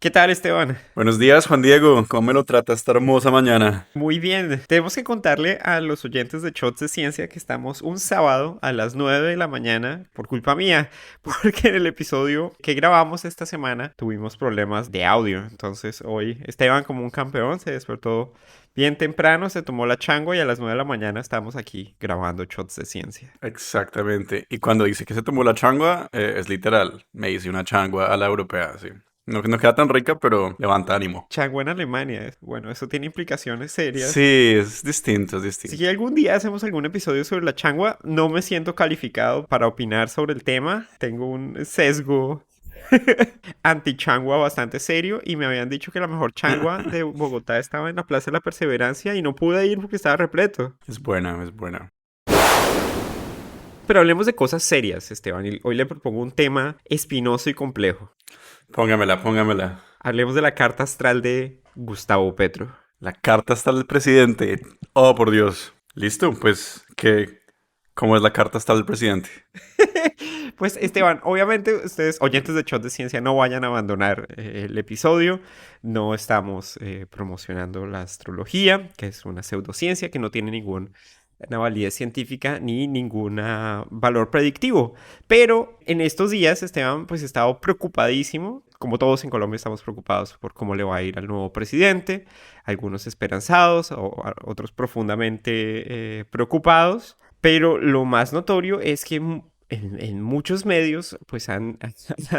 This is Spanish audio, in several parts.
¿Qué tal, Esteban? Buenos días, Juan Diego. ¿Cómo me lo trata esta hermosa mañana? Muy bien. Tenemos que contarle a los oyentes de Shots de Ciencia que estamos un sábado a las 9 de la mañana por culpa mía, porque en el episodio que grabamos esta semana tuvimos problemas de audio. Entonces hoy Esteban, como un campeón, se despertó bien temprano, se tomó la changua y a las 9 de la mañana estamos aquí grabando Shots de Ciencia. Exactamente. Y cuando dice que se tomó la changua, es literal. Me hice una changua a la europea, sí. No, no queda tan rica, pero levanta ánimo. Changua en Alemania. Bueno, eso tiene implicaciones serias. Sí, es distinto, es Si distinto. algún día hacemos algún episodio sobre la changua, no me siento calificado para opinar sobre el tema. Tengo un sesgo anti-changua bastante serio y me habían dicho que la mejor changua de Bogotá estaba en la Plaza de la Perseverancia y no pude ir porque estaba repleto. Es buena, es buena. Pero hablemos de cosas serias, Esteban, y hoy le propongo un tema espinoso y complejo. Póngamela, póngamela. Hablemos de la carta astral de Gustavo Petro. La carta está del presidente. Oh, por Dios. ¿Listo? Pues, ¿cómo es la carta está del presidente? Pues Esteban, obviamente ustedes, oyentes de Shot de Ciencia, no vayan a abandonar el episodio. No estamos promocionando la astrología, que es una pseudociencia que no tiene ninguna validez científica ni ningún valor predictivo. Pero en estos días Esteban pues he estado preocupadísimo. Como todos en Colombia estamos preocupados por cómo le va a ir al nuevo presidente. Algunos esperanzados, otros profundamente preocupados. Pero lo más notorio es que en muchos medios pues han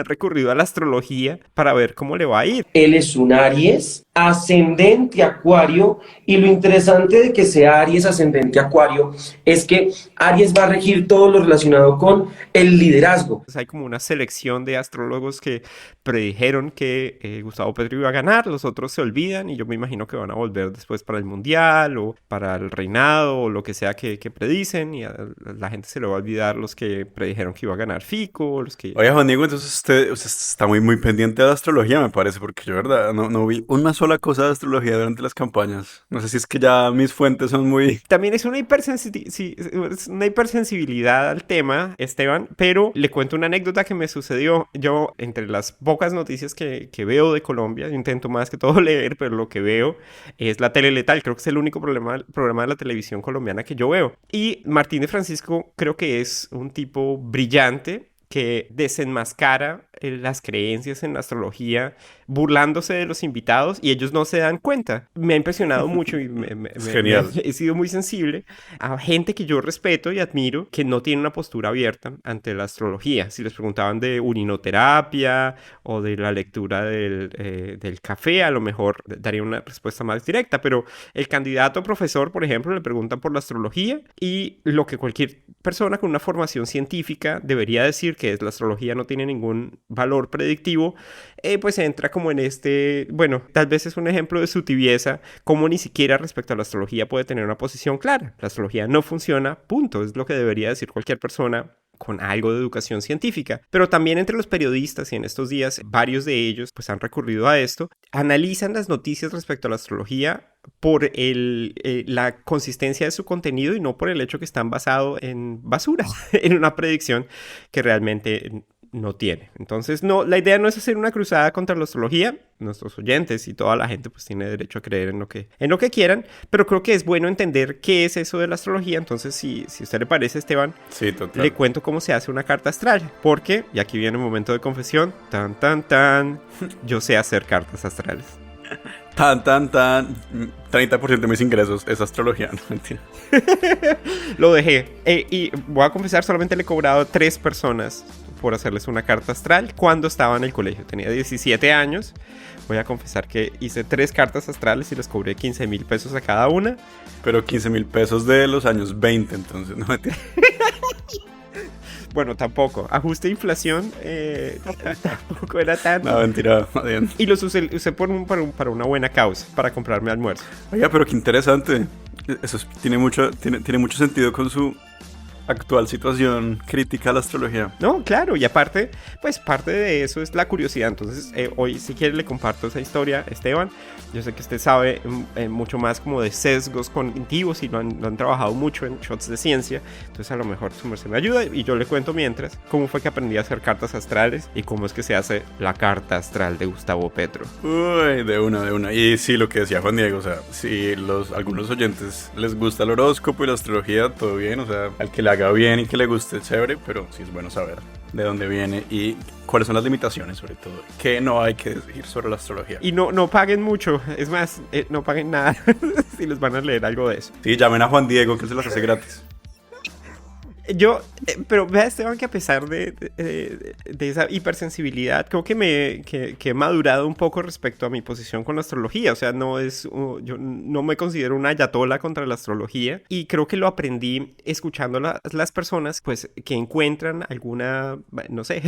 recurrido a la astrología para ver cómo le va a ir. Él es un Aries ascendente Acuario, y lo interesante de que sea Aries ascendente Acuario es que Aries va a regir todo lo relacionado con el liderazgo. Hay como una selección de astrólogos que predijeron que Gustavo Petro iba a ganar, los otros se olvidan y yo me imagino que van a volver después para el Mundial o para el reinado o lo que sea que predicen, y a la gente se le va a olvidar los que predijeron que iba a ganar Fico, los que... Oye, Juan Diego, entonces usted está muy pendiente de la astrología, me parece, porque yo, verdad, no vi una sola cosa de astrología durante las campañas. No sé si es que ya mis fuentes son muy... También es una hipersensibilidad al tema, Esteban, pero le cuento una anécdota que me sucedió. Yo, entre las pocas noticias que veo de Colombia, yo intento más que todo leer, pero lo que veo es la tele letal. Creo que es el único programa de la televisión colombiana que yo veo. Y Martín de Francisco creo que es un tipo brillante que desenmascara las creencias en la astrología burlándose de los invitados y ellos no se dan cuenta. Me ha impresionado mucho y Es genial. he sido muy sensible a gente que yo respeto y admiro que no tiene una postura abierta ante la astrología. Si les preguntaban de urinoterapia o de la lectura del café, a lo mejor daría una respuesta más directa, pero el candidato profesor, por ejemplo, le preguntan por la astrología y lo que cualquier persona con una formación científica debería decir, que es la astrología no tiene ningún valor predictivo, pues entra como en bueno, tal vez es un ejemplo de su tibieza, como ni siquiera respecto a la astrología puede tener una posición clara. La astrología no funciona, punto, es lo que debería decir cualquier persona con algo de educación científica. Pero también entre los periodistas, y en estos días varios de ellos pues han recurrido a esto, analizan las noticias respecto a la astrología por la consistencia de su contenido y no por el hecho que están basados en basura, en una predicción que realmente no tiene. Entonces, no, la idea no es hacer una cruzada contra la astrología. Nuestros oyentes y toda la gente pues tiene derecho a creer en lo que quieran, pero creo que es bueno entender qué es eso de la astrología. Entonces, si a usted le parece, Esteban, Sí, le total. cuento cómo se hace una carta astral, porque, y aquí viene un momento de confesión, yo sé hacer cartas astrales. Tan. 30% de mis ingresos es astrología, no mentira. Lo dejé. Y voy a confesar, solamente le he cobrado a 3 personas por hacerles una carta astral cuando estaba en el colegio. Tenía 17 años. Voy a confesar que hice 3 cartas astrales y les cobré 15,000 pesos a cada una. Pero 15,000 pesos de los años 20, entonces, no mentira. Bueno, tampoco. Ajuste de inflación, tampoco era tanto. No, mentira, más bien. Y los usé para una buena causa, para comprarme almuerzo. Oiga, pero qué interesante. Tiene mucho sentido con su actual situación crítica a la astrología. No, claro, y aparte, pues parte de eso es la curiosidad. Entonces, hoy si quiere le comparto esa historia, Esteban. Yo sé que usted sabe mucho más como de sesgos cognitivos y lo han trabajado mucho en Shots de Ciencia. Entonces a lo mejor su merced me ayuda y yo le cuento mientras cómo fue que aprendí a hacer cartas astrales y cómo es que se hace la carta astral de Gustavo Petro. Uy, de una. Y sí, lo que decía Juan Diego, o sea, si algunos oyentes les gusta el horóscopo y la astrología, todo bien, o sea, al que le haga bien y que le guste, chévere, pero sí es bueno saber de dónde viene y cuáles son las limitaciones, sobre todo, que no hay que decir sobre la astrología. Y no paguen mucho, es más, no paguen nada si les van a leer algo de eso. Sí, llamen a Juan Diego, que se las hace gratis. Pero vea, Esteban, que a pesar de esa hipersensibilidad, creo que he madurado un poco respecto a mi posición con la astrología. O sea, yo no me considero una ayatola contra la astrología y creo que lo aprendí escuchando a las personas, pues, que encuentran alguna, no sé,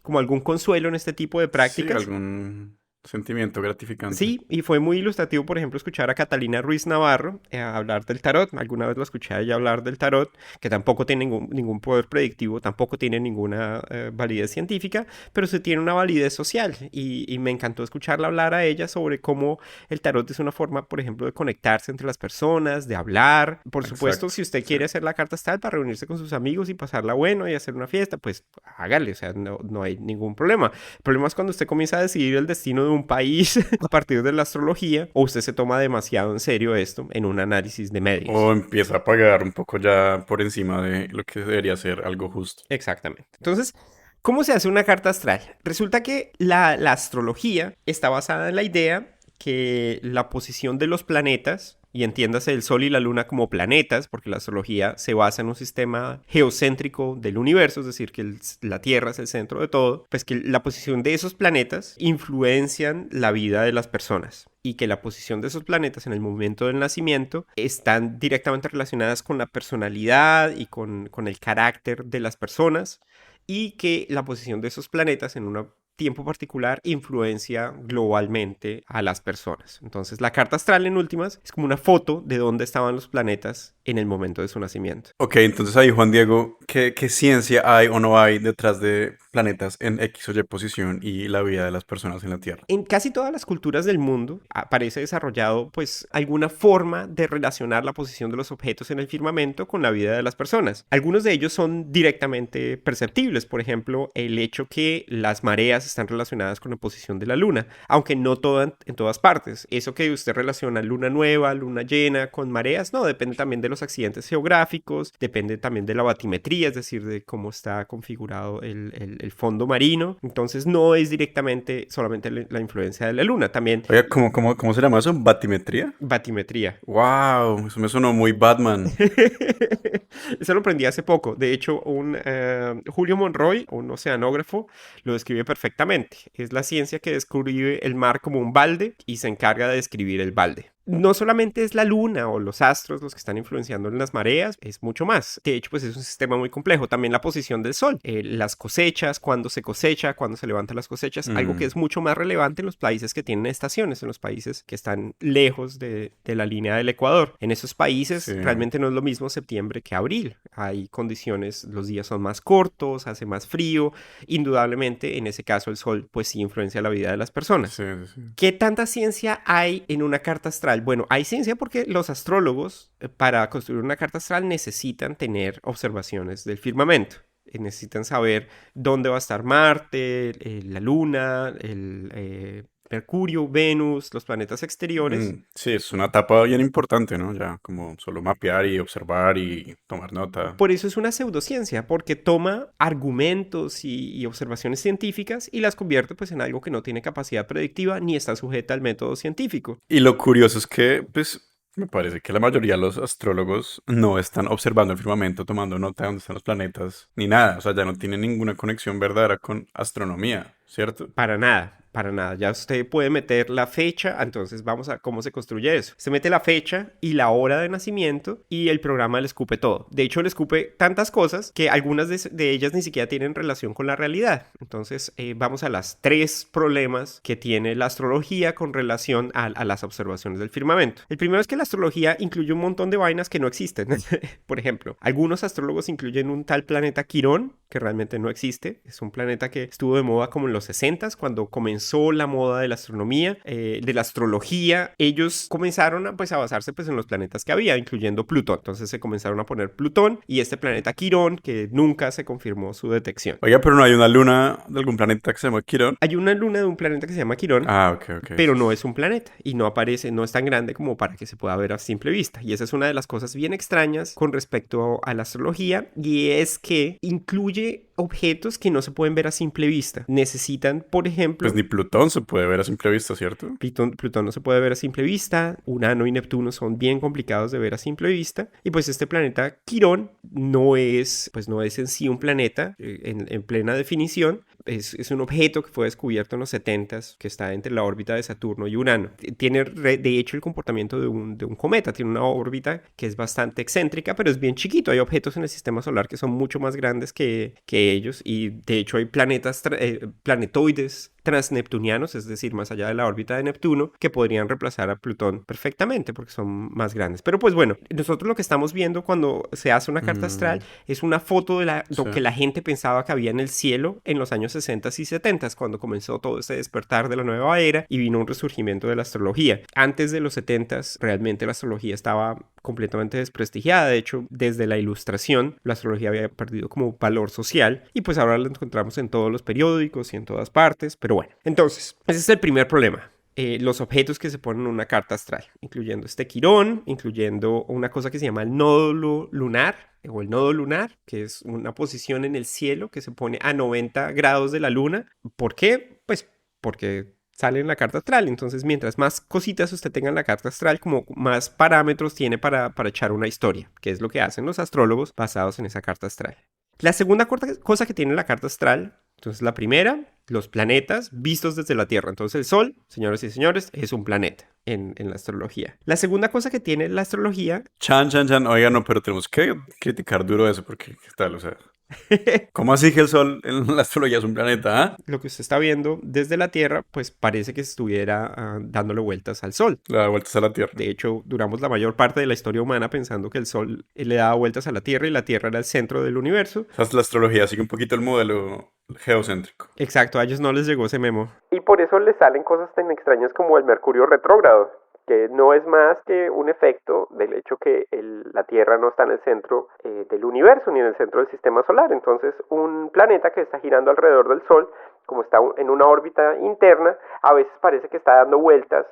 como algún consuelo en este tipo de prácticas. Sí, algún sentimiento gratificante. Sí, y fue muy ilustrativo, por ejemplo, escuchar a Catalina Ruiz Navarro hablar del tarot. Alguna vez lo escuché a ella hablar del tarot, que tampoco tiene ningún poder predictivo, tampoco tiene ninguna validez científica, pero sí tiene una validez social. Y me encantó escucharla hablar a ella sobre cómo el tarot es una forma, por ejemplo, de conectarse entre las personas, de hablar. Por supuesto, si usted quiere hacer la carta astral para reunirse con sus amigos y pasarla bueno y hacer una fiesta, pues hágale, o sea, no hay ningún problema. El problema es cuando usted comienza a decidir el destino de un país a partir de la astrología, o usted se toma demasiado en serio esto en un análisis de medios. O empieza a pagar un poco ya por encima de lo que debería ser algo justo. Exactamente. Entonces, ¿cómo se hace una carta astral? Resulta que la astrología está basada en la idea que la posición de los planetas, y entiéndase el Sol y la Luna como planetas, porque la astrología se basa en un sistema geocéntrico del universo, es decir, que la Tierra es el centro de todo, pues que la posición de esos planetas influencian la vida de las personas y que la posición de esos planetas en el momento del nacimiento están directamente relacionadas con la personalidad y con el carácter de las personas, y que la posición de esos planetas en un tiempo particular influencia globalmente a las personas. Entonces, la carta astral, en últimas, es como una foto de dónde estaban los planetas en el momento de su nacimiento. Ok, entonces ahí, Juan Diego, ¿qué ciencia hay o no hay detrás de planetas en X o Y posición y la vida de las personas en la Tierra? En casi todas las culturas del mundo aparece desarrollado, pues, alguna forma de relacionar la posición de los objetos en el firmamento con la vida de las personas. Algunos de ellos son directamente perceptibles. Por ejemplo, el hecho que las mareas están relacionadas con la posición de la luna, aunque no en todas partes. Eso que usted relaciona luna nueva, luna llena con mareas, no, depende también de los accidentes geográficos, depende también de la batimetría, es decir, de cómo está configurado el fondo marino. Entonces no es directamente solamente la influencia de la luna, también... Oye, ¿cómo se llama eso? ¿Batimetría? Batimetría. ¡Wow! Eso me sonó muy Batman. Eso lo aprendí hace poco. De hecho, Julio Monroy, un oceanógrafo, lo describe perfectamente. Es la ciencia que describe el mar como un balde y se encarga de describir el balde. No solamente es la luna o los astros los que están influenciando en las mareas, es mucho más. De hecho, pues es un sistema muy complejo. También la posición del sol, las cosechas, cuándo se cosecha, cuándo se levantan las cosechas, algo que es mucho más relevante en los países que tienen estaciones, en los países que están lejos de la línea del Ecuador. En esos países realmente no es lo mismo septiembre que abril. Hay condiciones, los días son más cortos, hace más frío. Indudablemente, en ese caso, el sol pues sí influencia la vida de las personas. Sí. ¿Qué tanta ciencia hay en una carta astral? Bueno, hay ciencia porque los astrólogos para construir una carta astral necesitan tener observaciones del firmamento. Necesitan saber dónde va a estar Marte, la Luna, Mercurio, Venus, los planetas exteriores. Sí, es una etapa bien importante, ¿no? Ya como solo mapear y observar y tomar nota. Por eso es una pseudociencia, porque toma argumentos y observaciones científicas y las convierte pues en algo que no tiene capacidad predictiva ni está sujeta al método científico. Y lo curioso es que, pues, me parece que la mayoría de los astrólogos no están observando el firmamento, tomando nota de dónde están los planetas, ni nada. O sea, ya no tienen ninguna conexión verdadera con astronomía, ¿cierto? Para nada. para nada. Ya usted puede meter la fecha, entonces vamos a cómo se construye eso. Se mete la fecha y la hora de nacimiento y el programa le escupe todo. De hecho, le escupe tantas cosas que algunas de ellas ni siquiera tienen relación con la realidad. Entonces, vamos a las 3 problemas que tiene la astrología con relación a las observaciones del firmamento. El primero es que la astrología incluye un montón de vainas que no existen. Por ejemplo, algunos astrólogos incluyen un tal planeta Quirón, que realmente no existe. Es un planeta que estuvo de moda como en los 60s, cuando comenzó la moda de la astronomía, de la astrología. Ellos comenzaron a basarse en los planetas que había, incluyendo Plutón. Entonces se comenzaron a poner Plutón y este planeta Quirón, que nunca se confirmó su detección. Oiga, pero no hay una luna de algún planeta que se llama Quirón. Hay una luna de un planeta que se llama Quirón, Ok. pero no es un planeta y no aparece, no es tan grande como para que se pueda ver a simple vista. Y esa es una de las cosas bien extrañas con respecto a la astrología, y es que incluye objetos que no se pueden ver a simple vista. Necesitan, por ejemplo... Pues ni Plutón se puede ver a simple vista, ¿cierto? Plutón no se puede ver a simple vista. Urano y Neptuno son bien complicados de ver a simple vista. Y pues este planeta Quirón no es en sí un planeta en plena definición. Es un objeto que fue descubierto en los 70s, que está entre la órbita de Saturno y Urano. Tiene, de hecho, el comportamiento de un cometa. Tiene una órbita que es bastante excéntrica, pero es bien chiquito. Hay objetos en el sistema solar que son mucho más grandes que ellos, y de hecho hay planetoides transneptunianos, es decir, más allá de la órbita de Neptuno, que podrían reemplazar a Plutón perfectamente porque son más grandes. Pero pues bueno, nosotros lo que estamos viendo cuando se hace una carta astral es una foto de lo que la gente pensaba que había en el cielo en los años 60 y 70, cuando comenzó todo este despertar de la nueva era y vino un resurgimiento de la astrología. Antes de los 70 realmente la astrología estaba completamente desprestigiada. De hecho, desde la Ilustración, la astrología había perdido como valor social, y pues ahora la encontramos en todos los periódicos y en todas partes. Pero bueno, entonces, ese es el primer problema. Los objetos que se ponen en una carta astral, incluyendo este Quirón, incluyendo una cosa que se llama el nódulo lunar, o el nodo lunar, que es una posición en el cielo que se pone a 90 grados de la luna. ¿Por qué? Pues porque sale en la carta astral. Entonces, mientras más cositas usted tenga en la carta astral, como más parámetros tiene para echar una historia, que es lo que hacen los astrólogos basados en esa carta astral. La segunda cosa que tiene la carta astral, entonces la primera, los planetas vistos desde la Tierra. Entonces el Sol, señoras y señores, es un planeta en la astrología. La segunda cosa que tiene la astrología... Chan. Oiga, no, pero tenemos que criticar duro eso porque, ¿qué tal? O sea... ¿Cómo así que el Sol en la astrología es un planeta? ¿Ah? Lo que usted está viendo desde la Tierra, pues parece que estuviera dándole vueltas al Sol. Le da vueltas a la Tierra. De hecho, duramos la mayor parte de la historia humana pensando que el Sol le daba vueltas a la Tierra y la Tierra era el centro del universo. O sea, la astrología sigue un poquito el modelo geocéntrico. Exacto, a ellos no les llegó ese memo. Y por eso les salen cosas tan extrañas como el Mercurio retrógrado, que no es más que un efecto del hecho que la Tierra no está en el centro del universo ni en el centro del sistema solar. Entonces, un planeta que está girando alrededor del Sol, como está en una órbita interna, a veces parece que está dando vueltas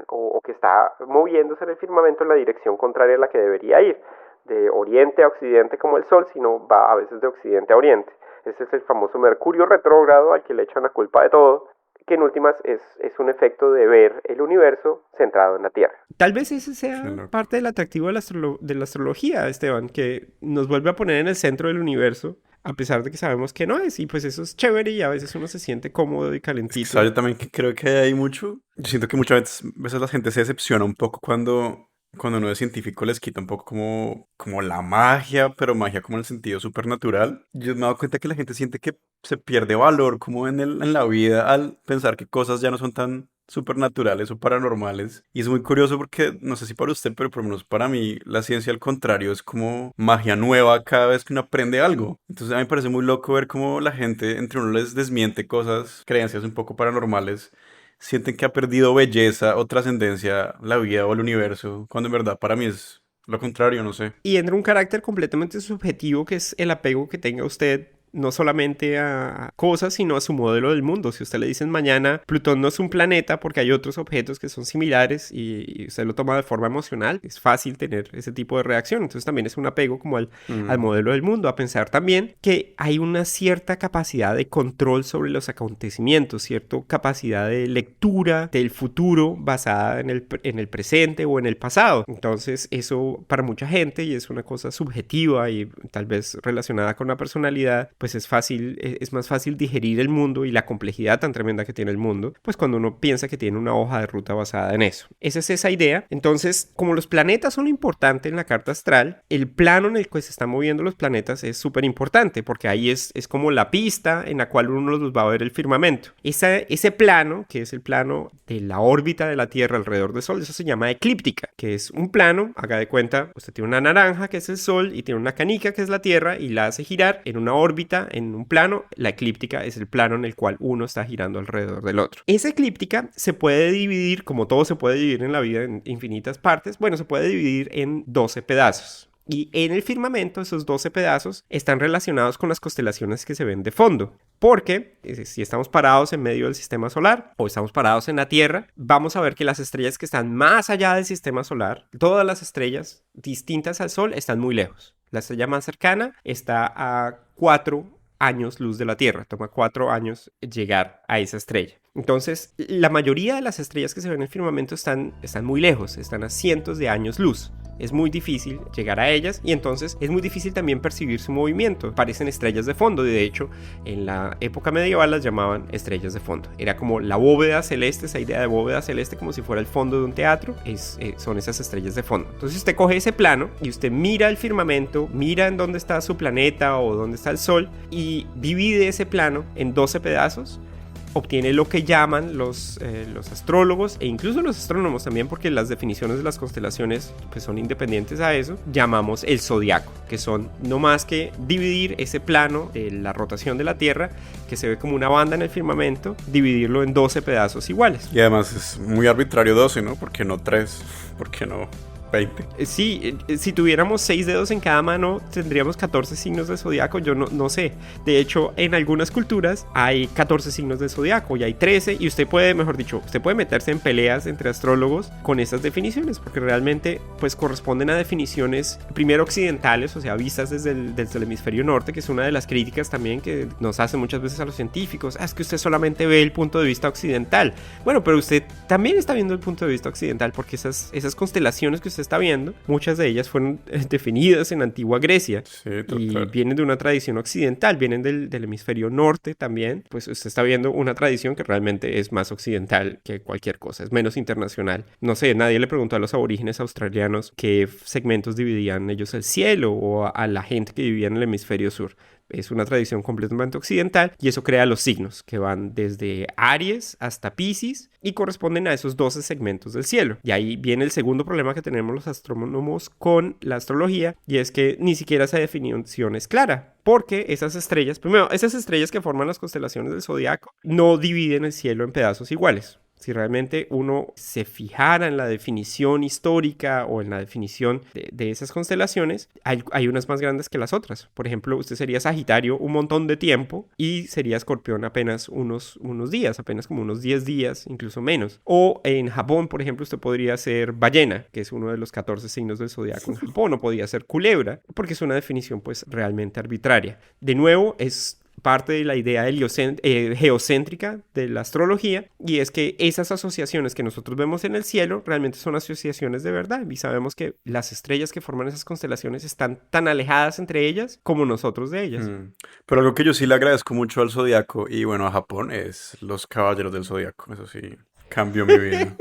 o que está moviéndose en el firmamento en la dirección contraria a la que debería ir, de oriente a occidente como el Sol, sino va a veces de occidente a oriente. Ese es el famoso Mercurio retrógrado al que le echan la culpa de todo, que en últimas es un efecto de ver el universo centrado en la Tierra. Tal vez ese sea parte del atractivo de la astrología, Esteban, que nos vuelve a poner en el centro del universo, a pesar de que sabemos que no es, y pues eso es chévere y a veces uno se siente cómodo y calentito. ¿Sabes? Yo también creo que hay mucho. Yo siento que muchas veces la gente se decepciona un poco cuando uno es científico les quita un poco como la magia, pero magia como en el sentido supernatural. Yo me he dado cuenta que la gente siente que se pierde valor como en la vida al pensar que cosas ya no son tan supernaturales o paranormales. Y es muy curioso porque, no sé si para usted, pero por lo menos para mí, la ciencia al contrario es como magia nueva cada vez que uno aprende algo. Entonces a mí me parece muy loco ver cómo la gente, entre uno les desmiente cosas, creencias un poco paranormales, sienten que ha perdido belleza o trascendencia la vida o el universo, cuando en verdad para mí es lo contrario, no sé. Y entra un carácter completamente subjetivo que es el apego que tenga usted no solamente a cosas, sino a su modelo del mundo. Si usted le dicen mañana, Plutón no es un planeta porque hay otros objetos que son similares y usted lo toma de forma emocional, es fácil tener ese tipo de reacción. Entonces también es un apego como al modelo del mundo, a pensar también que hay una cierta capacidad de control sobre los acontecimientos, cierta capacidad de lectura del futuro basada en el presente o en el pasado. Entonces eso para mucha gente, y es una cosa subjetiva y tal vez relacionada con la personalidad, pues es más fácil digerir el mundo y la complejidad tan tremenda que tiene el mundo, pues cuando uno piensa que tiene una hoja de ruta basada en eso. Esa es esa idea. Entonces, como los planetas son importantes en la carta astral, el plano en el que se están moviendo los planetas es súper importante, porque ahí es como la pista en la cual uno los va a ver el firmamento. Ese plano, que es el plano de la órbita de la Tierra alrededor del Sol, eso se llama eclíptica, que es un plano, haga de cuenta, usted tiene una naranja que es el Sol y tiene una canica que es la Tierra y la hace girar en una órbita, en un plano. La eclíptica es el plano en el cual uno está girando alrededor del otro. Esa eclíptica se puede dividir, como todo se puede dividir en la vida, en infinitas partes. Bueno, se puede dividir en 12 pedazos. Y en el firmamento, esos 12 pedazos están relacionados con las constelaciones que se ven de fondo. Porque si estamos parados en medio del sistema solar o estamos parados en la Tierra, vamos a ver que las estrellas que están más allá del sistema solar, todas las estrellas distintas al Sol, están muy lejos. La estrella más cercana está a 4 años luz de la Tierra. Toma 4 años llegar a esa estrella. Entonces, la mayoría de las estrellas que se ven en el firmamento están muy lejos, están a cientos de años luz. Es muy difícil llegar a ellas y entonces es muy difícil también percibir su movimiento. Parecen estrellas de fondo y de hecho en la época medieval las llamaban estrellas de fondo. Era como la bóveda celeste, esa idea de bóveda celeste como si fuera el fondo de un teatro, son esas estrellas de fondo. Entonces usted coge ese plano y usted mira el firmamento, mira en dónde está su planeta o dónde está el Sol y divide ese plano en 12 pedazos. Obtiene lo que llaman los astrólogos e incluso los astrónomos también, porque las definiciones de las constelaciones pues son independientes a eso, llamamos el zodiaco, que son no más que dividir ese plano de la rotación de la Tierra, que se ve como una banda en el firmamento, dividirlo en 12 pedazos iguales. Y además es muy arbitrario 12, ¿no? ¿Por qué no 3? ¿Por qué no 20? Sí, si tuviéramos 6 dedos en cada mano, tendríamos 14 signos de zodiaco. Yo no sé. De hecho, en algunas culturas hay 14 signos de zodiaco y hay 13. Y usted puede, mejor dicho, usted puede meterse en peleas entre astrólogos con esas definiciones, porque realmente pues corresponden a definiciones primero occidentales, o sea, vistas desde el hemisferio norte, que es una de las críticas también que nos hacen muchas veces a los científicos. Es que usted solamente ve el punto de vista occidental. Bueno, pero usted también está viendo el punto de vista occidental, porque esas constelaciones que usted está viendo, muchas de ellas fueron definidas en antigua Grecia. Sí, y total. vienen de una tradición occidental, vienen del hemisferio norte también. Pues usted está viendo una tradición que realmente es más occidental que cualquier cosa, es menos internacional. No sé, nadie le preguntó a los aborígenes australianos qué segmentos dividían ellos el cielo o a la gente que vivía en el hemisferio sur. Es una tradición completamente occidental y eso crea los signos que van desde Aries hasta Piscis y corresponden a esos 12 segmentos del cielo. Y ahí viene el segundo problema que tenemos los astrónomos con la astrología, y es que ni siquiera esa definición es clara. Porque esas estrellas, primero, esas estrellas que forman las constelaciones del zodiaco no dividen el cielo en pedazos iguales. Si realmente uno se fijara en la definición histórica o en la definición de esas constelaciones, hay unas más grandes que las otras. Por ejemplo, usted sería Sagitario un montón de tiempo y sería Escorpión apenas unos días, apenas como unos 10 días, incluso menos. O en Japón, por ejemplo, usted podría ser Ballena, que es uno de los 14 signos del zodiaco en Japón, o podría ser Culebra, porque es una definición pues realmente arbitraria. De nuevo, es parte de la idea geocéntrica de la astrología, y es que esas asociaciones que nosotros vemos en el cielo realmente son asociaciones de verdad, y sabemos que las estrellas que forman esas constelaciones están tan alejadas entre ellas como nosotros de ellas. Pero algo que yo sí le agradezco mucho al Zodiaco y bueno a Japón es los caballeros del Zodiaco. Eso sí, cambió mi vida.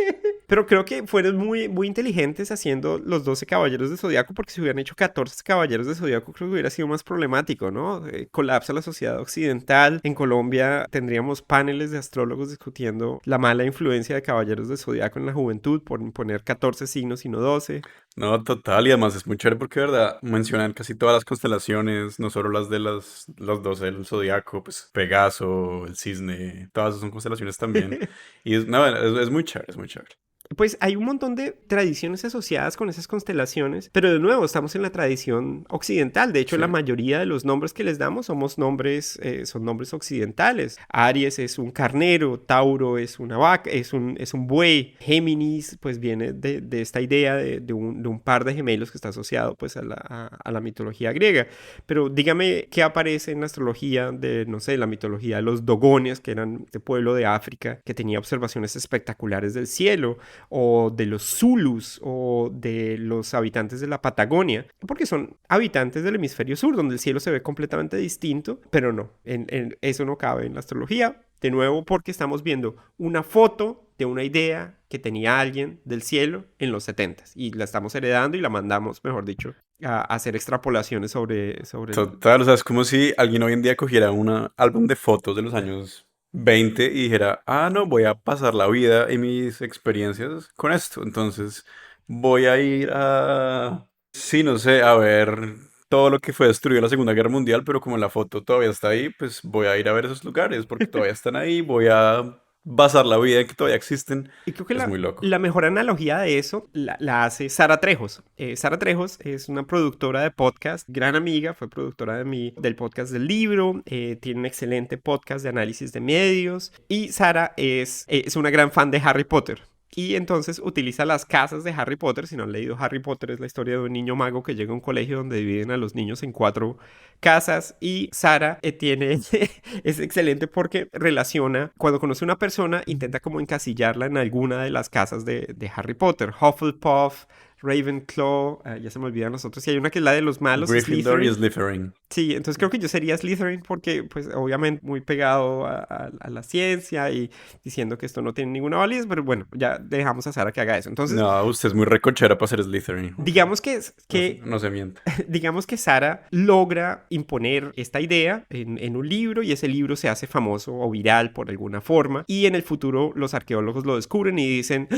Pero creo que fueron muy, muy inteligentes haciendo los 12 caballeros de Zodiaco, porque si hubieran hecho 14 caballeros de Zodiaco creo que hubiera sido más problemático, ¿no? Colapsa la sociedad occidental. En Colombia tendríamos paneles de astrólogos discutiendo la mala influencia de caballeros de Zodiaco en la juventud por poner 14 signos y no 12. No, total, y además es muy chévere porque, de verdad, mencionan casi todas las constelaciones, no solo las de los 12 del Zodiaco, pues Pegaso, el Cisne, todas esas son constelaciones también. Y es muy chévere, es muy chévere. Pues hay un montón de tradiciones asociadas con esas constelaciones, pero de nuevo estamos en la tradición occidental. De hecho, Sí. la mayoría de los nombres que les damos son nombres occidentales. Aries es un carnero, Tauro es una vaca, es un buey. Géminis, pues viene de esta idea de un par de gemelos que está asociado pues a la mitología griega. Pero dígame qué aparece en la astrología de, no sé, la mitología de los Dogonias, que eran este pueblo de África que tenía observaciones espectaculares del cielo. o de los Zulus o de los habitantes de la Patagonia, porque son habitantes del hemisferio sur, donde el cielo se ve completamente distinto, pero no, eso no cabe en la astrología. De nuevo, porque estamos viendo una foto de una idea que tenía alguien del cielo en los 70s y la estamos heredando y la mandamos, mejor dicho, a hacer extrapolaciones sobre Total, o sea, es como si alguien hoy en día cogiera un álbum de fotos de los años 20 y dijera, ah, no, voy a pasar la vida y mis experiencias con esto. Entonces, voy a ir a, sí, no sé, a ver todo lo que fue destruido en la Segunda Guerra Mundial, pero como la foto todavía está ahí, pues voy a ir a ver esos lugares porque todavía están ahí, voy a basar la vida en que todavía existen. Y creo que Es muy loco. la mejor analogía de eso la hace Sara Trejos. Sara Trejos es una productora de podcast, gran amiga, fue productora del podcast del libro, tiene un excelente podcast de análisis de medios y Sara es una gran fan de Harry Potter. Y entonces utiliza las casas de Harry Potter. Si no han leído Harry Potter, es la historia de un niño mago que llega a un colegio donde dividen a los niños en 4 casas. Y Sara es excelente porque relaciona, cuando conoce a una persona, intenta como encasillarla en alguna de las casas de Harry Potter. Hufflepuff, Ravenclaw, ya se me olvidan los otros. Y hay una que es la de los malos, Gryffindor y Slytherin. Slytherin. Sí, entonces creo que yo sería Slytherin porque, pues, obviamente muy pegado a la ciencia y diciendo que esto no tiene ninguna validez, pero bueno, ya dejamos a Sara que haga eso. Entonces, No, usted es muy recochera para ser Slytherin. digamos que, No se miente. digamos que Sara logra imponer esta idea en un libro y ese libro se hace famoso o viral por alguna forma y en el futuro los arqueólogos lo descubren y dicen...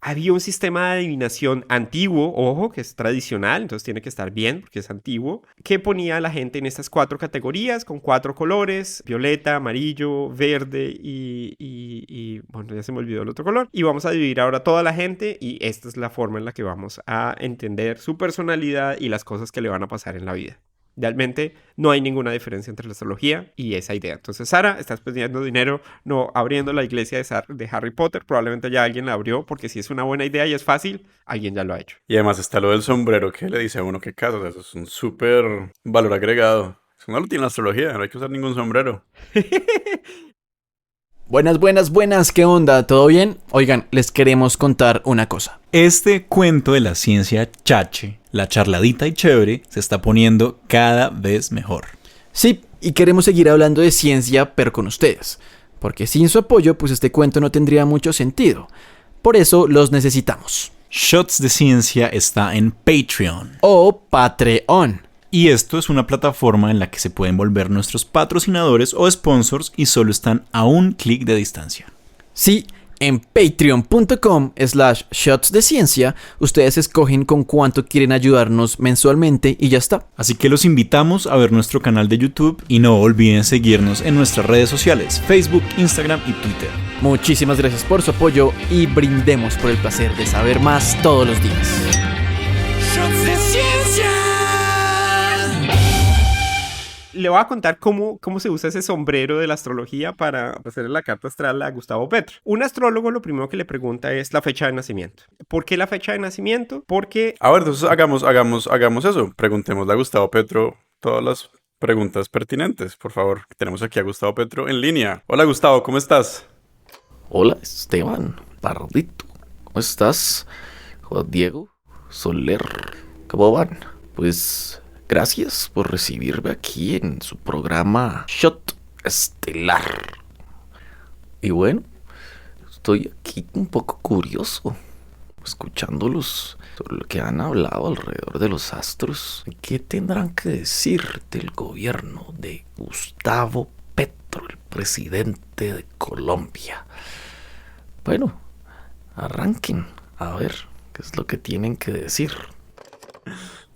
Había un sistema de adivinación antiguo, ojo, que es tradicional, entonces tiene que estar bien porque es antiguo, que ponía a la gente en estas 4 categorías con 4 colores, violeta, amarillo, verde y bueno, ya se me olvidó el otro color. Y vamos a dividir ahora toda la gente y esta es la forma en la que vamos a entender su personalidad y las cosas que le van a pasar en la vida. Realmente no hay ninguna diferencia entre la astrología y esa idea. Entonces, Sara, estás pidiendo dinero, no abriendo la iglesia de Harry Potter. Probablemente ya alguien la abrió, porque si es una buena idea y es fácil, alguien ya lo ha hecho. Y además está lo del sombrero que le dice a uno que casa. O sea, eso es un súper valor agregado. Eso no lo tiene la astrología, no hay que usar ningún sombrero. Buenas, buenas, buenas, ¿qué onda? ¿Todo bien? Oigan, les queremos contar una cosa. Este cuento de la ciencia chache, la charladita y chévere, se está poniendo cada vez mejor. Sí, y queremos seguir hablando de ciencia, pero con ustedes. Porque sin su apoyo, pues este cuento no tendría mucho sentido. Por eso los necesitamos. Shots de Ciencia está en Patreon. O Patreon. Y esto es una plataforma en la que se pueden volver nuestros patrocinadores o sponsors y solo están a un clic de distancia. Sí, en patreon.com/shots de ciencia, ustedes escogen con cuánto quieren ayudarnos mensualmente y ya está. Así que los invitamos a ver nuestro canal de YouTube y no olviden seguirnos en nuestras redes sociales, Facebook, Instagram y Twitter. Muchísimas gracias por su apoyo y brindemos por el placer de saber más todos los días. ¡Shots de Ciencia! Le voy a contar cómo se usa ese sombrero de la astrología para hacer la carta astral a Gustavo Petro. Un astrólogo lo primero que le pregunta es la fecha de nacimiento. ¿Por qué la fecha de nacimiento? Porque... A ver, entonces hagamos eso. Preguntémosle a Gustavo Petro todas las preguntas pertinentes, por favor. Tenemos aquí a Gustavo Petro en línea. Hola Gustavo, ¿cómo estás? Hola Esteban, Pardito, ¿cómo estás? Juan Diego, Soler, ¿cómo van? Pues gracias por recibirme aquí en su programa Shot Estelar. Y bueno, estoy aquí un poco curioso, escuchándolos sobre lo que han hablado alrededor de los astros. ¿Qué tendrán que decir del gobierno de Gustavo Petro, el presidente de Colombia? Bueno, arranquen a ver qué es lo que tienen que decir.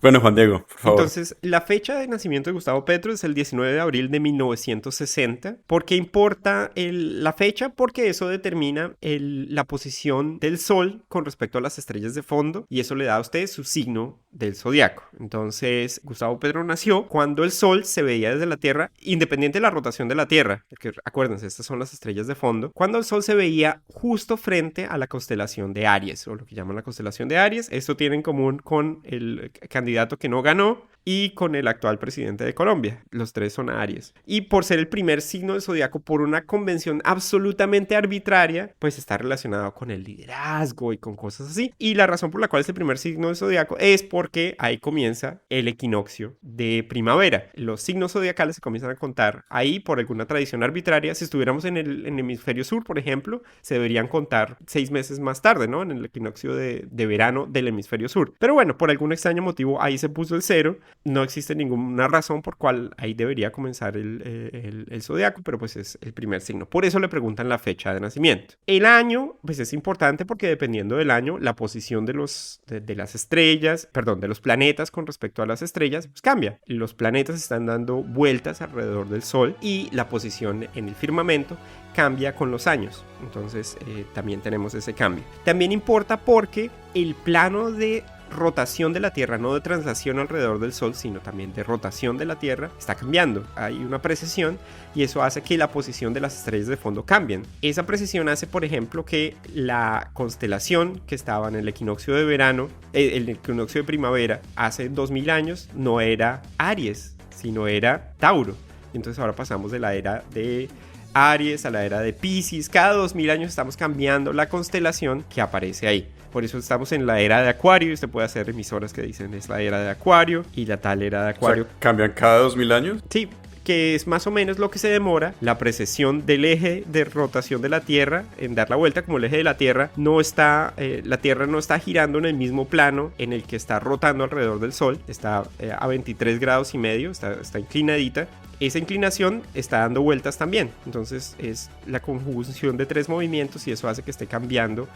Bueno, Juan Diego, por favor. Entonces, la fecha de nacimiento de Gustavo Petro es el 19 de abril de 1960. ¿Por qué importa la fecha? Porque eso determina la posición del Sol con respecto a las estrellas de fondo y eso le da a usted su signo del zodiaco. Entonces, Gustavo Petro nació cuando el Sol se veía desde la Tierra, independiente de la rotación de la Tierra, porque acuérdense, estas son las estrellas de fondo, cuando el Sol se veía justo frente a la constelación de Aries, o lo que llaman la constelación de Aries. Esto tiene en común con el candidato candidato que no ganó y con el actual presidente de Colombia. Los tres son Aries. Y por ser el primer signo del zodiaco, por una convención absolutamente arbitraria, pues está relacionado con el liderazgo y con cosas así. Y la razón por la cual es el primer signo del zodiaco es porque ahí comienza el equinoccio de primavera. Los signos zodiacales se comienzan a contar ahí por alguna tradición arbitraria. Si estuviéramos en el hemisferio sur, por ejemplo, se deberían contar 6 meses más tarde, ¿no? En el equinoccio de verano del hemisferio sur. Pero bueno, por algún extraño motivo ahí se puso el 0. No existe ninguna razón por cual ahí debería comenzar el zodiaco, pero pues es el primer signo. Por eso le preguntan la fecha de nacimiento. El año, pues es importante porque dependiendo del año, la posición de las estrellas, perdón, de los planetas con respecto a las estrellas, pues cambia. Los planetas están dando vueltas alrededor del Sol y la posición en el firmamento cambia con los años. Entonces también tenemos ese cambio. También importa porque el plano de rotación de la Tierra, no de traslación alrededor del Sol, sino también de rotación de la Tierra, está cambiando. Hay una precesión y eso hace que la posición de las estrellas de fondo cambien. Esa precesión hace, por ejemplo, que la constelación que estaba en el equinoccio de verano, el equinoccio de primavera, hace 2000 años, no era Aries, sino era Tauro. Entonces ahora pasamos de la era de Aries a la era de Piscis. Cada 2000 años estamos cambiando la constelación que aparece ahí. Por eso estamos en la era de Acuario y usted puede hacer emisoras que dicen es la era de Acuario y la tal era de Acuario. O sea, ¿cambian cada 2000 años? Sí, que es más o menos lo que se demora la precesión del eje de rotación de la Tierra en dar la vuelta. Como el eje de la Tierra la Tierra no está girando en el mismo plano en el que está rotando alrededor del Sol, está a 23 grados y medio, está inclinadita. Esa inclinación está dando vueltas también, entonces es la conjunción de 3 movimientos y eso hace que esté cambiando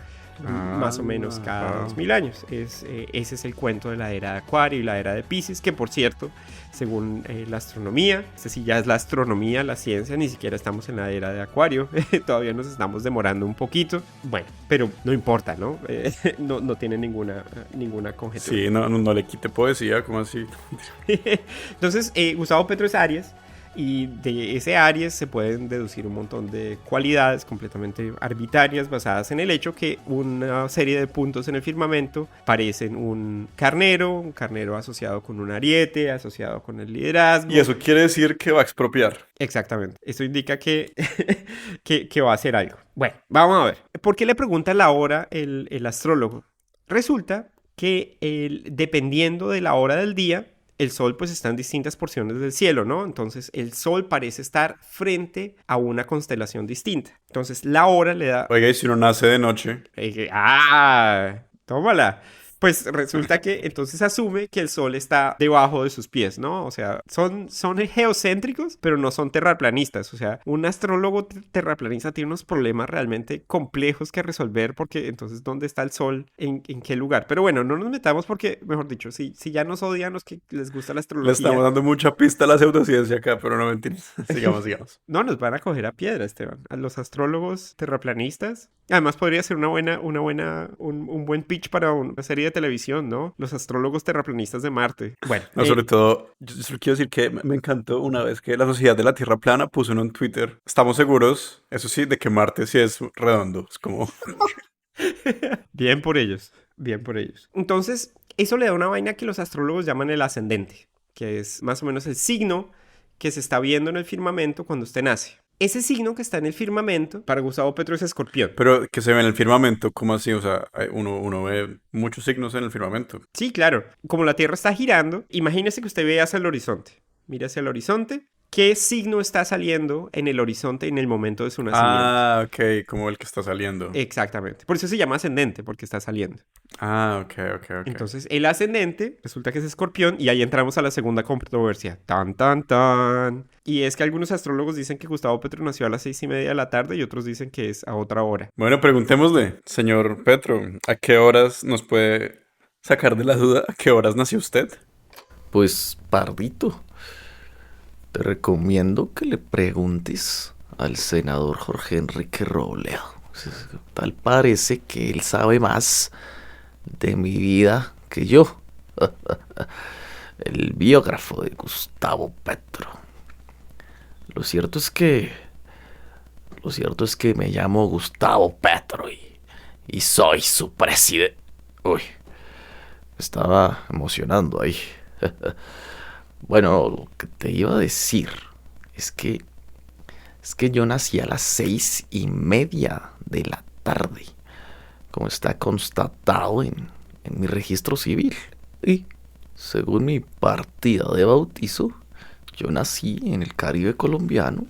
más o menos cada 2000 años. Ese es el cuento de la era de Acuario y la era de Piscis, que por cierto, según la astronomía, sí ya es la astronomía, la ciencia, ni siquiera estamos en la era de Acuario, todavía nos estamos demorando un poquito, bueno, pero no importa, ¿no? No tiene ninguna conjetura. Sí, no le quite poesía, ¿cómo así? Entonces, Gustavo Petro es Aries. Y de ese Aries se pueden deducir un montón de cualidades completamente arbitrarias basadas en el hecho que una serie de puntos en el firmamento parecen un carnero asociado con un ariete, asociado con el liderazgo. Y eso quiere decir que va a expropiar. Exactamente. Esto indica que va a hacer algo. Bueno, vamos a ver. ¿Por qué le pregunta la hora el astrólogo? Resulta que dependiendo de la hora del día, el Sol pues está en distintas porciones del cielo, ¿no? Entonces el Sol parece estar frente a una constelación distinta. Entonces la hora le da... Oiga, ¿y si uno nace de noche? Tómala. Pues resulta que entonces asume que el Sol está debajo de sus pies, ¿no? O sea, son geocéntricos, pero no son terraplanistas. O sea, un astrólogo terraplanista tiene unos problemas realmente complejos que resolver porque entonces, ¿dónde está el Sol? ¿En qué lugar? Pero bueno, no nos metamos porque, mejor dicho, si ya nos odian los que les gusta la astrología... Le estamos dando mucha pista a la pseudociencia acá, pero no mentiras. Sigamos. No, nos van a coger a piedra, Esteban. A los astrólogos terraplanistas. Además, podría ser un buen pitch para una serie de televisión, ¿no? Los astrólogos terraplanistas de Marte. Bueno. No, sobre todo, yo solo quiero decir que me encantó una vez que la Sociedad de la Tierra Plana puso en un Twitter, estamos seguros, eso sí, de que Marte sí es redondo. Es como... Bien por ellos. Entonces, eso le da una vaina que los astrólogos llaman el ascendente, que es más o menos el signo que se está viendo en el firmamento cuando usted nace. Ese signo que está en el firmamento, para Gustavo Petro es Escorpión. Pero que se ve en el firmamento, ¿cómo así? O sea, uno ve muchos signos en el firmamento. Sí, claro. Como la Tierra está girando, imagínese que usted ve hacia el horizonte. Mira hacia el horizonte. ¿Qué signo está saliendo en el horizonte en el momento de su nacimiento? Ah, ok, como el que está saliendo. Exactamente. Por eso se llama ascendente, porque está saliendo. Ah, ok. Entonces, el ascendente resulta que es Escorpión y ahí entramos a la segunda controversia. ¡Tan, tan, tan! Y es que algunos astrólogos dicen que Gustavo Petro nació a las 6:30 de la tarde y otros dicen que es a otra hora. Bueno, preguntémosle, señor Petro, ¿a qué horas nos puede sacar de la duda? ¿A qué horas nació usted? Pues, Pardito, te recomiendo que le preguntes al senador Jorge Enrique Robledo. Tal parece que él sabe más de mi vida que yo. El biógrafo de Gustavo Petro. Lo cierto es que me llamo Gustavo Petro y soy su presidente. Uy, estaba emocionando ahí. Bueno, lo que te iba a decir es que yo nací a las 6:30 de la tarde, como está constatado en mi registro civil. Y según mi partida de bautizo, yo nací en el Caribe colombiano,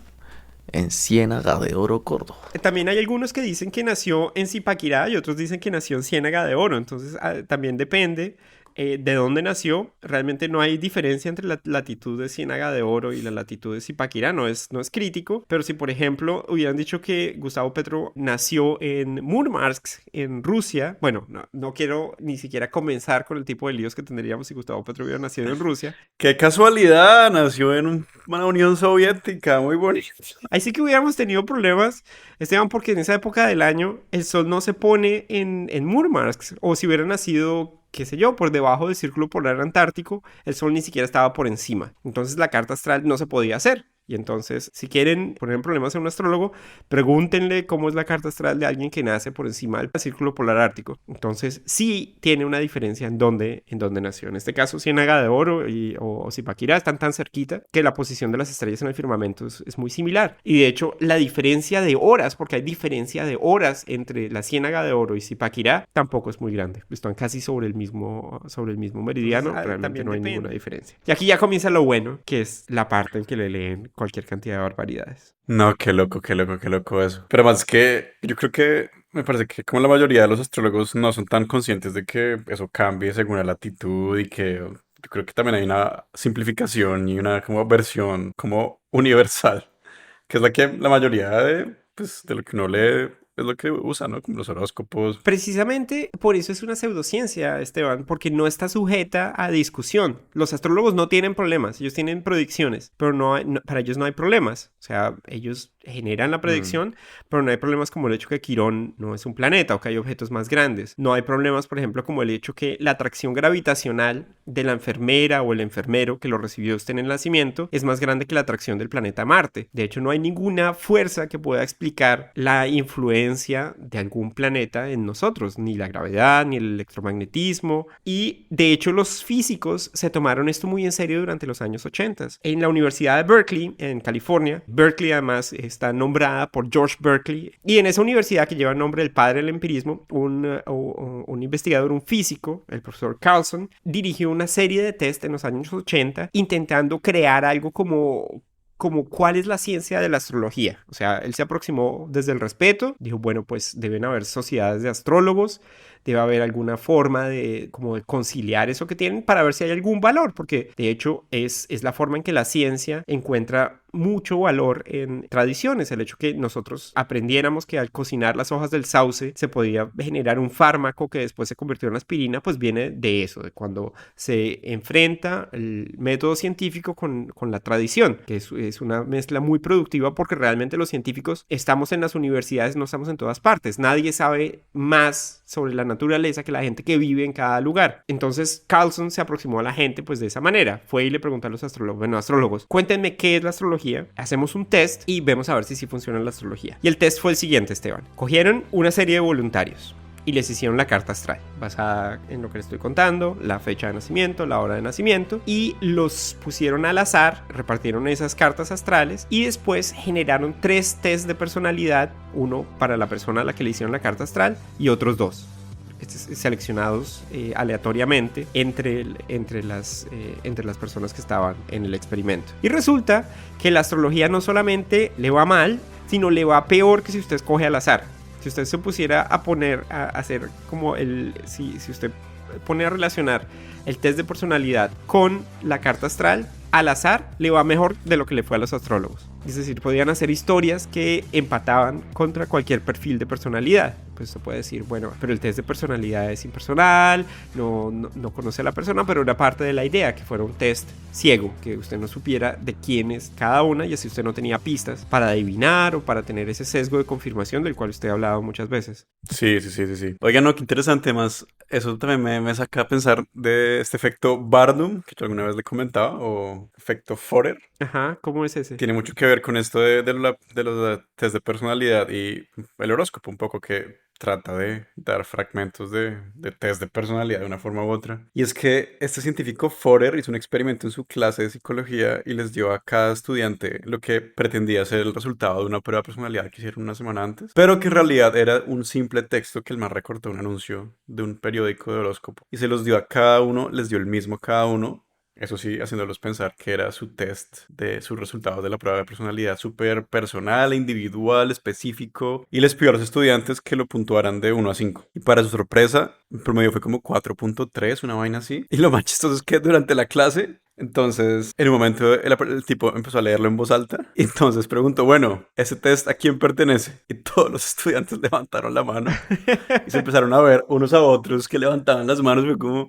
en Ciénaga de Oro, Córdoba. También hay algunos que dicen que nació en Zipaquirá y otros dicen que nació en Ciénaga de Oro. Entonces también depende de dónde nació. Realmente no hay diferencia entre la latitud de Ciénaga de Oro y la latitud de Zipaquirá. No es crítico. Pero si, por ejemplo, hubieran dicho que Gustavo Petro nació en Murmansk, en Rusia. Bueno, no quiero ni siquiera comenzar con el tipo de líos que tendríamos si Gustavo Petro hubiera nacido en Rusia. Qué casualidad, nació en una Unión Soviética, muy bonito. Ahí sí que hubiéramos tenido problemas, Esteban, porque en esa época del año el sol no se pone en Murmansk. O si hubiera nacido, qué sé yo, por debajo del círculo polar antártico, el sol ni siquiera estaba por encima. Entonces la carta astral no se podía hacer. Y entonces, si quieren poner en problemas a un astrólogo, pregúntenle cómo es la carta astral de alguien que nace por encima del círculo polar ártico. Entonces, sí tiene una diferencia en dónde nació. En este caso, Ciénaga de Oro o Zipaquirá están tan cerquita que la posición de las estrellas en el firmamento es muy similar. Y de hecho, la diferencia de horas, porque hay diferencia de horas entre la Ciénaga de Oro y Zipaquirá, tampoco es muy grande. Están casi sobre el mismo meridiano. Entonces, realmente no hay ninguna diferencia. Y aquí ya comienza lo bueno, que es la parte en que le leen cualquier cantidad de barbaridades. No, qué loco, qué loco, qué loco eso. Pero más que yo creo que me parece que como la mayoría de los astrólogos no son tan conscientes de que eso cambie según la latitud y que yo creo que también hay una simplificación y una como versión como universal, que es la que la mayoría de lo que uno lee es lo que usa, ¿no? Como los horóscopos. Precisamente por eso es una pseudociencia, Esteban, porque no está sujeta a discusión. Los astrólogos no tienen problemas, ellos tienen predicciones, pero para ellos no hay problemas. O sea, ellos generan la predicción, pero no hay problemas como el hecho que Quirón no es un planeta o que hay objetos más grandes. No hay problemas, por ejemplo, como el hecho que la atracción gravitacional de la enfermera o el enfermero que lo recibió usted en el nacimiento es más grande que la atracción del planeta Marte. De hecho, no hay ninguna fuerza que pueda explicar la influencia de algún planeta en nosotros, ni la gravedad, ni el electromagnetismo. Y de hecho, los físicos se tomaron esto muy en serio durante los años 80. En la Universidad de Berkeley, en California, Berkeley además está nombrada por George Berkeley, y en esa universidad que lleva el nombre del padre del empirismo, un investigador, un físico, el profesor Carlson, dirigió una serie de test en los años 80 intentando crear algo como cuál es la ciencia de la astrología. O sea, él se aproximó desde el respeto, dijo, bueno, pues deben haber sociedades de astrólogos, debe haber alguna forma de conciliar eso que tienen para ver si hay algún valor, porque de hecho es la forma en que la ciencia encuentra mucho valor en tradiciones. El hecho que nosotros aprendiéramos que al cocinar las hojas del sauce se podía generar un fármaco que después se convirtió en aspirina, pues viene de eso, de cuando se enfrenta el método científico con la tradición, que es una mezcla muy productiva, porque realmente los científicos estamos en las universidades, no estamos en todas partes. Nadie sabe más sobre la naturaleza que la gente que vive en cada lugar. Entonces Carlson se aproximó a la gente pues de esa manera. Fue y le preguntó a los astrólogos, cuéntenme qué es la astrología. Hacemos un test y vemos a ver si sí funciona la astrología. Y el test fue el siguiente, Esteban. Cogieron una serie de voluntarios y les hicieron la carta astral, basada en lo que les estoy contando, la fecha de nacimiento, la hora de nacimiento, y los pusieron al azar, repartieron esas cartas astrales y después generaron 3 test de personalidad, uno para la persona a la que le hicieron la carta astral y otros 2. Seleccionados aleatoriamente entre las personas que estaban en el experimento. Y resulta que la astrología no solamente le va mal, sino le va peor que si usted escoge al azar. Si usted se pusiera a poner a hacer como si usted pone a relacionar el test de personalidad con la carta astral, al azar le va mejor de lo que le fue a los astrólogos. Es decir, podían hacer historias que empataban contra cualquier perfil de personalidad. Pues se puede decir, bueno, pero el test de personalidad es impersonal, no conoce a la persona, pero era parte de la idea, que fuera un test ciego, que usted no supiera de quién es cada una, y así usted no tenía pistas para adivinar o para tener ese sesgo de confirmación del cual usted ha hablado muchas veces. Sí. Oiga, no, qué interesante, más eso también me saca a pensar de este efecto Barnum, que yo alguna vez le comentaba, o efecto Forer. Ajá, ¿cómo es ese? Tiene mucho que ver con esto de los test de personalidad y el horóscopo, un poco que trata de dar fragmentos de test de personalidad de una forma u otra. Y es que este científico Forer hizo un experimento en su clase de psicología y les dio a cada estudiante lo que pretendía ser el resultado de una prueba de personalidad que hicieron una semana antes, pero que en realidad era un simple texto que el man recortó un anuncio de un periódico de horóscopo y se los dio a cada uno, les dio el mismo a cada uno. Eso sí, haciéndolos pensar que era su test de sus resultados de la prueba de personalidad súper personal, individual, específico. Y les pidió a los estudiantes que lo puntuaran de 1 a 5. Y para su sorpresa, el promedio fue como 4.3, una vaina así. Y lo más chistoso es que durante la clase, entonces, en un momento el tipo empezó a leerlo en voz alta. Y entonces preguntó, bueno, ¿ese test a quién pertenece? Y todos los estudiantes levantaron la mano. Y se empezaron a ver unos a otros que levantaban las manos. Fue como...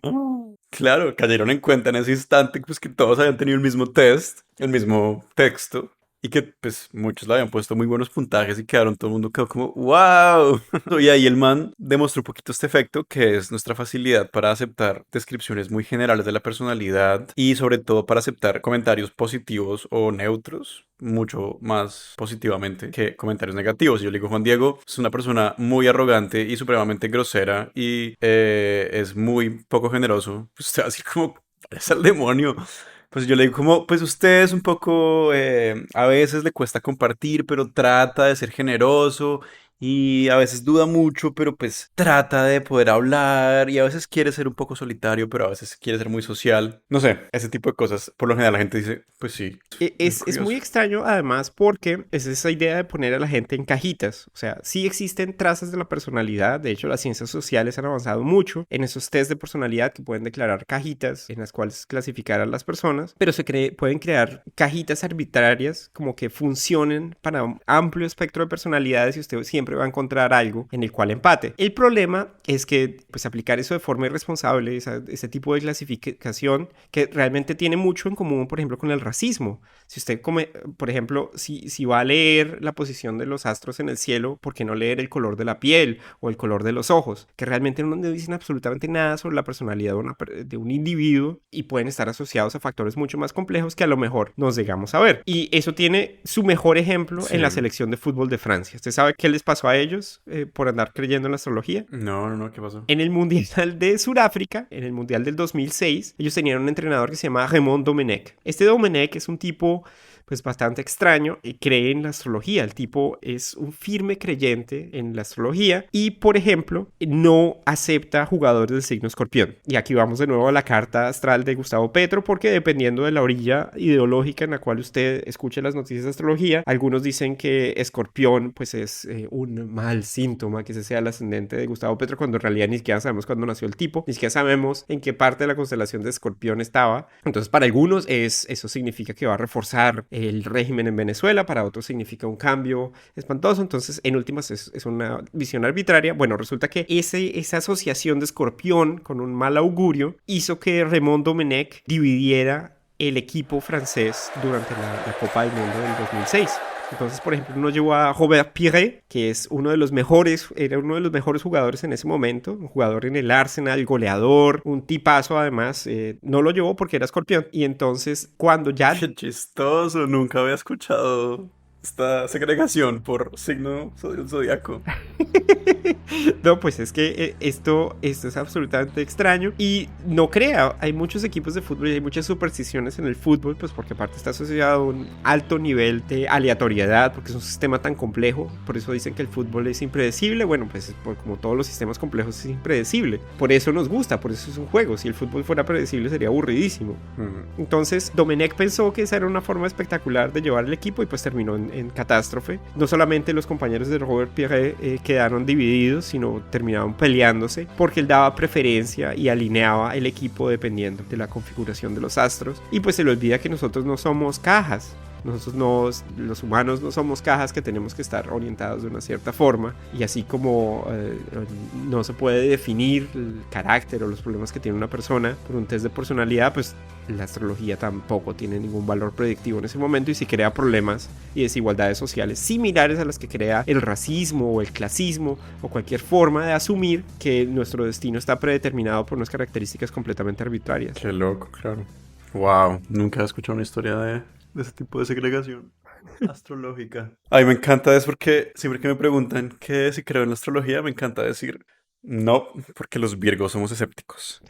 Claro, cayeron en cuenta en ese instante pues, que todos habían tenido el mismo test, el mismo texto, y que pues muchos le habían puesto muy buenos puntajes y todo el mundo quedó como ¡wow! Y ahí el man demostró un poquito este efecto que es nuestra facilidad para aceptar descripciones muy generales de la personalidad y sobre todo para aceptar comentarios positivos o neutros mucho más positivamente que comentarios negativos. Yo le digo, Juan Diego es una persona muy arrogante y supremamente grosera y es muy poco generoso. Pues usted va a decir como, es el demonio. Pues yo le digo como, pues usted es un poco, a veces le cuesta compartir, pero trata de ser generoso y a veces duda mucho, pero pues trata de poder hablar y a veces quiere ser un poco solitario, pero a veces quiere ser muy social. No sé, ese tipo de cosas. Por lo general la gente dice, pues sí. Es muy extraño además porque es esa idea de poner a la gente en cajitas. O sea, sí existen trazas de la personalidad. De hecho, las ciencias sociales han avanzado mucho en esos test de personalidad que pueden declarar cajitas en las cuales clasificar a las personas, pero pueden crear cajitas arbitrarias como que funcionen para un amplio espectro de personalidades y usted siempre va a encontrar algo en el cual empate. El problema es que pues aplicar eso de forma irresponsable, ese tipo de clasificación que realmente tiene mucho en común, por ejemplo, con el racismo. Si usted por ejemplo, si va a leer la posición de los astros en el cielo, ¿por qué no leer el color de la piel o el color de los ojos? Que realmente no dicen absolutamente nada sobre la personalidad de un individuo y pueden estar asociados a factores mucho más complejos que a lo mejor nos llegamos a ver. Y eso tiene su mejor ejemplo en la selección de fútbol de Francia. ¿Usted sabe qué les pasó a ellos por andar creyendo en la astrología? No, ¿qué pasó? En el Mundial de Sudáfrica, en el Mundial del 2006, ellos tenían un entrenador que se llama Raymond Domenech. Este Domenech es un tipo pues bastante extraño y cree en la astrología. El tipo es un firme creyente en la astrología y, por ejemplo, no acepta jugadores del signo Escorpión. Y aquí vamos de nuevo a la carta astral de Gustavo Petro, porque dependiendo de la orilla ideológica en la cual usted escuche las noticias de astrología, algunos dicen que Escorpión pues es un mal síntoma, que ese sea el ascendente de Gustavo Petro, cuando en realidad ni siquiera sabemos cuándo nació el tipo, ni siquiera sabemos en qué parte de la constelación de Escorpión estaba. Entonces, para algunos eso significa que va a reforzar el régimen en Venezuela, para otros significa un cambio espantoso. Entonces, en últimas, es una visión arbitraria. Bueno, resulta que esa asociación de Escorpión con un mal augurio hizo que Raymond Domenech dividiera el equipo francés durante la Copa del Mundo del 2006. Entonces, por ejemplo, uno llevó a Robert Pires, que es era uno de los mejores jugadores en ese momento, un jugador en el Arsenal, goleador, un tipazo además, no lo llevó porque era Escorpión. Y entonces, cuando ya... Qué chistoso, nunca había escuchado esta segregación por signo zodiaco. No, pues es que esto es absolutamente extraño y no crea, hay muchos equipos de fútbol y hay muchas supersticiones en el fútbol, pues porque aparte está asociado a un alto nivel de aleatoriedad, porque es un sistema tan complejo, por eso dicen que el fútbol es impredecible. Bueno, pues como todos los sistemas complejos es impredecible, por eso nos gusta, por eso es un juego. Si el fútbol fuera predecible sería aburridísimo. Entonces Domenech pensó que esa era una forma espectacular de llevar el equipo y pues terminó en catástrofe. No solamente los compañeros de Robert Pires quedaron divididos, sino terminaban peleándose porque él daba preferencia y alineaba el equipo dependiendo de la configuración de los astros. Y pues se le olvida que nosotros no somos cajas. Nosotros los humanos no somos cajas que tenemos que estar orientados de una cierta forma, y así como no se puede definir el carácter o los problemas que tiene una persona por un test de personalidad, pues la astrología tampoco tiene ningún valor predictivo en ese momento y sí crea problemas y desigualdades sociales similares a las que crea el racismo o el clasismo o cualquier forma de asumir que nuestro destino está predeterminado por unas características completamente arbitrarias. Qué loco, claro. Wow, nunca he escuchado una historia de ese tipo de segregación. Astrológica. Ay, me encanta es porque siempre que me preguntan que si creo en la astrología, me encanta decir no, porque los virgos somos escépticos.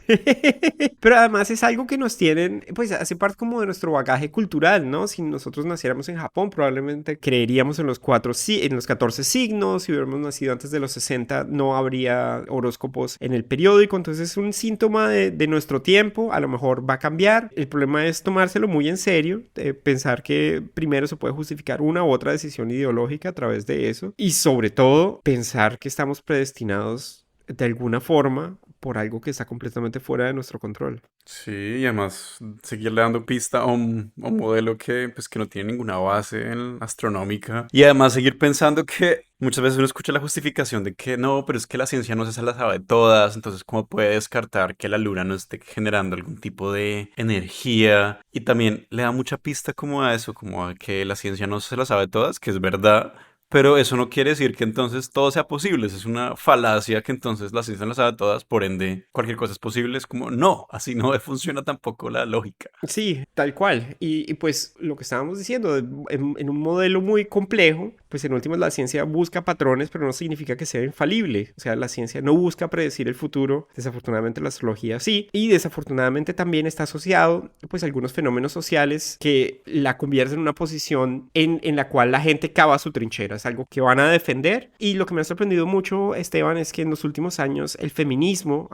Pero además es algo que nos tienen, pues hace parte como de nuestro bagaje cultural, ¿no? Si nosotros naciéramos en Japón, probablemente creeríamos en los 14 signos. Si hubiéramos nacido antes de los 60, no habría horóscopos en el periódico. Entonces es un síntoma de nuestro tiempo. A lo mejor va a cambiar. El problema es tomárselo muy en serio, pensar que primero se puede justificar una u otra decisión ideológica a través de eso. Y sobre todo, pensar que estamos predestinados de alguna forma por algo que está completamente fuera de nuestro control. Sí, y además seguirle dando pista a un modelo pues, que no tiene ninguna base astronómica. Y además seguir pensando que muchas veces uno escucha la justificación de que no, pero es que la ciencia no se las sabe todas, entonces ¿cómo puede descartar que la luna no esté generando algún tipo de energía? Y también le da mucha pista como a eso, como a que la ciencia no se las sabe todas, que es verdad. Pero eso no quiere decir que entonces todo sea posible. Es una falacia que entonces la ciencia no sabe todas, por ende cualquier cosa es posible. Es como, no, así no funciona tampoco la lógica. Sí, tal cual. Y pues lo que estábamos diciendo, en un modelo muy complejo, pues en últimas la ciencia busca patrones, pero no significa que sea infalible. O sea, la ciencia no busca predecir el futuro. Desafortunadamente la astrología sí. Y desafortunadamente también está asociado pues a algunos fenómenos sociales que la convierten en una posición en la cual la gente cava su trinchera. Es algo que van a defender. Y lo que me ha sorprendido mucho, Esteban, es que en los últimos años el feminismo,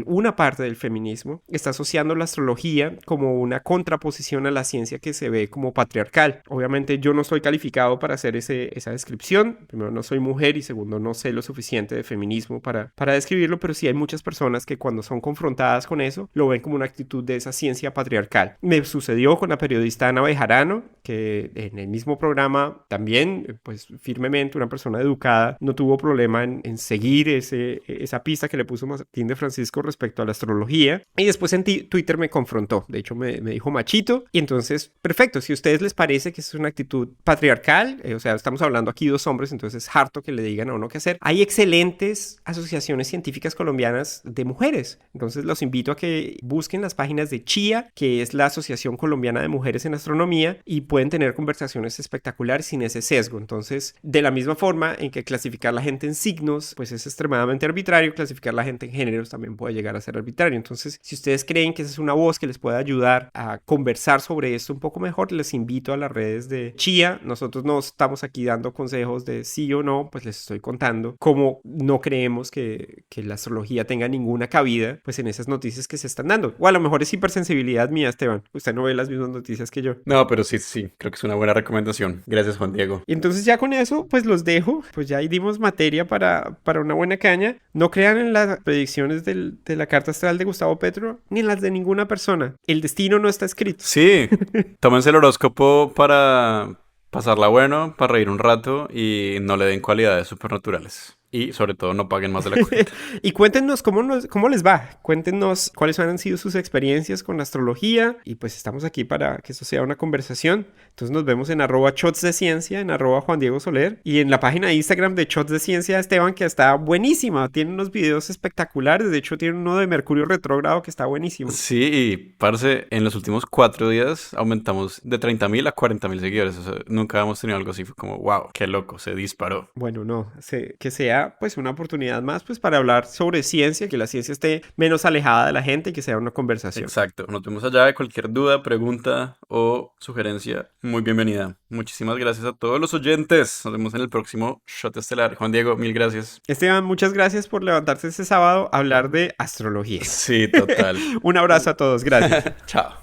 una parte del feminismo, está asociando la astrología como una contraposición a la ciencia que se ve como patriarcal. Obviamente yo no soy calificado para hacer esa descripción. Primero, no soy mujer y segundo, no sé lo suficiente de feminismo para describirlo, pero sí hay muchas personas que cuando son confrontadas con eso, lo ven como una actitud de esa ciencia patriarcal. Me sucedió con la periodista Ana Bejarano, que en el mismo programa también, pues firmemente, una persona educada, no tuvo problema en seguir esa pista que le puso Martín de Francisco respecto a la astrología. Y después en Twitter me confrontó. De hecho, me dijo machito. Y entonces, perfecto. Si a ustedes les parece que es una actitud patriarcal, o sea, estamos hablando aquí dos hombres, entonces es harto que le digan a uno qué hacer. Hay excelentes asociaciones científicas colombianas de mujeres. Entonces los invito a que busquen las páginas de CHIA, que es la Asociación Colombiana de Mujeres en Astronomía, y pueden tener conversaciones espectaculares sin ese sesgo. Entonces, de la misma forma en que clasificar la gente en signos, pues es extremadamente arbitrario, clasificar la gente en géneros también puede llegar a ser arbitrario. Entonces, si ustedes creen que esa es una voz que les puede ayudar a conversar sobre esto un poco mejor, les invito a las redes de CHIA. Nosotros no estamos aquí dando consejos de sí o no, pues les estoy contando cómo no creemos que la astrología tenga ninguna cabida pues en esas noticias que se están dando. O a lo mejor es hipersensibilidad mía, Esteban. Usted no ve las mismas noticias que yo. No, pero sí, creo que es una buena recomendación. Gracias, Juan Diego. Y entonces ya con eso, pues los dejo. Pues ya ahí dimos materia para una buena caña. No crean en las predicciones de la carta astral de Gustavo Petro, ni en las de ninguna persona. El destino no está escrito. Sí, tómense el horóscopo para pasarla bueno, para reír un rato y no le den cualidades supernaturales. Y sobre todo no paguen más de la cuenta. Y cuéntenos cómo les va. Cuéntenos cuáles han sido sus experiencias con la astrología. Y pues estamos aquí para que esto sea una conversación. Entonces nos vemos en @shotsdeciencia, en @Juan Diego Soler. Y en la página de Instagram de Shots de Ciencia, Esteban, que está buenísima. Tiene unos videos espectaculares. De hecho, tiene uno de Mercurio retrógrado que está buenísimo. Sí, y parce, en los últimos 4 días aumentamos de 30,000 a 40,000 seguidores. O sea, nunca habíamos tenido algo así. Fue como, wow, qué loco, se disparó. Bueno, no, que sea pues una oportunidad más pues para hablar sobre ciencia, que la ciencia esté menos alejada de la gente y que sea una conversación. Exacto, nos vemos allá. Cualquier duda, pregunta o sugerencia, muy bienvenida. Muchísimas gracias a todos los oyentes. Nos vemos en el próximo Shot Estelar. Juan Diego, mil gracias. Esteban, muchas gracias por levantarse este sábado a hablar de astrología. Sí, total. Un abrazo a todos, gracias. Chao.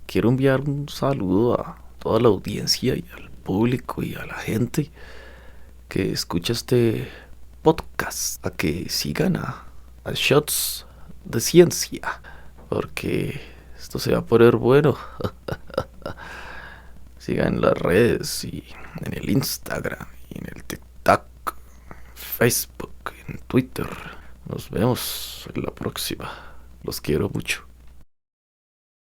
Quiero enviar un saludo a toda la audiencia y al público y a la gente que escucha este podcast, a que sigan a Shots de Ciencia, porque esto se va a poner bueno. Sigan en las redes y en el Instagram y en el TikTok, Facebook, en Twitter. Nos vemos en la próxima. Los quiero mucho.